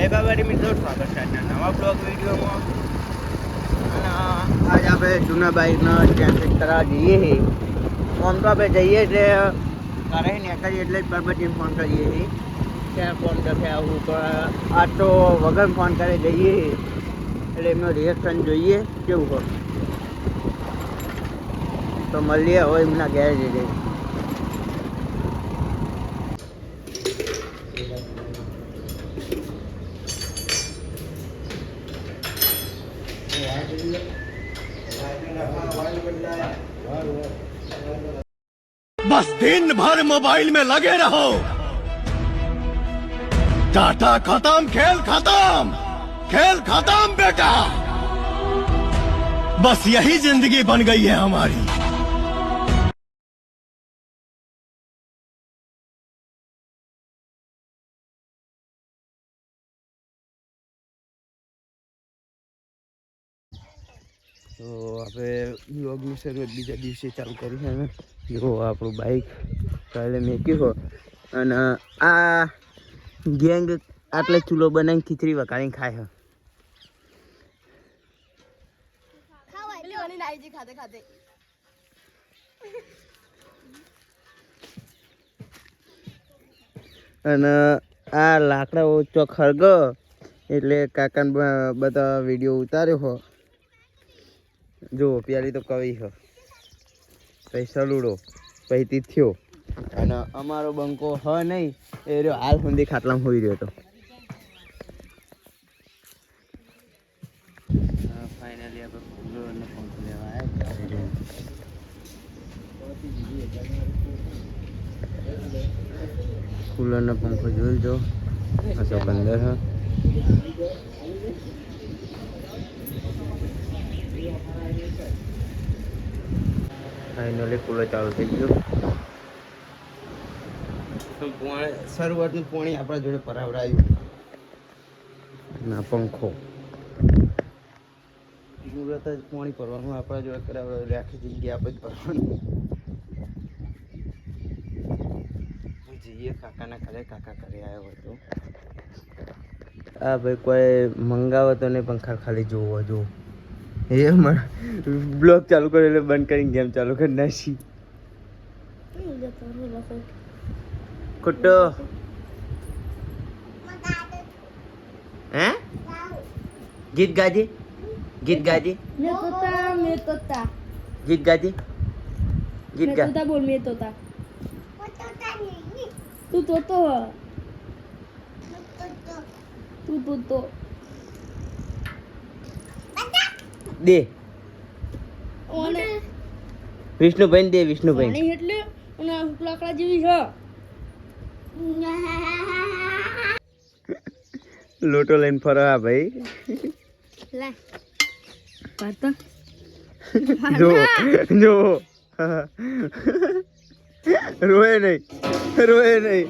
જય બાબારી મિત્રો, સ્વાગત છે આજના નવા બ્લોગ વિડીયોમાં. અને આજ આપણે જૂના બાઈકનો ચેન્જ કરવા જઈએ છીએ. ફોન તો આપણે જઈએ એટલે કરે ને કરીએ એટલે જ પરબતીને ફોન કરીએ છીએ. ત્યાં ફોન કરશે આવું પણ આ તો વગર ફોન કરે જઈએ એટલે એમનું રિએક્શન જોઈએ કેવું હોય. તો મળીએ હવે એમના ઘેર જઈએ. बस दिन भर मोबाइल में लगे रहो, डाटा खत्म, खेल खत्म बेटा. बस यही जिंदगी बन गई है हमारी. તો આપણે બ્લોગની શરૂઆત બીજા દિવસે ચાલુ કરી છે ને. જો આપણું બાઈક કાલે મેક્યું હો અને આ ગેંગ આટલે ચૂલો બનાવીને ખીચડી વઘારીને ખાય છે. અને આ લાકડા ઓછો ખરગ એટલે કાકાને બધા વિડીયો ઉતાર્યો હો. જો પેલી તો કવિ હ, પછી સલુડો, પછી તીથ્યો અને અમારો બંકો હ નહીં એ રહ્યો હાલ સુધી ખાટલામાં હોઈ રહ્યો હતો. ફાઇનલી આપણે કુલરનો પંખો લેવા આવ્યા. કુલરનો પંખો જોઈ જો 115 ફાઇનલી કુલર ચાલુ થઈ ગયું. શરૂઆતનું પાણી આપણા જોડે પરાવડાયું ના પંખો મુહૂર્ત જ પાણી ભરવાનું આપણા જોડે કરાવડાવ્યું. આખી જગ્યા આપણે જ ભરવાનું. જઈએ કાકાના ઘરે, કાકા ઘરે આવ્યો હતો. હા ભાઈ કોઈ મંગાવો તો નહીં પંખા ખાલી જોવો જો એ બ્લોગ ચાલુ કર્યો એટલે બંધ કરીને ગેમ ચાલુ કરી નાખી. ખોટો હે ગીત ગાજે, ગીત ગાજે, ગીત ગાજે, ગીત ગા બોલ. મેં તોતા તું તોતો તું તોતો દે ઓને વિષ્ણુભાઈ દે. વિષ્ણુભાઈ પાણી એટલે અને લાકડા જેવી છે. લોટો લઈને ફરો હા ભાઈ. લે પાતા જો જો રોય નહીં, રોય નહીં.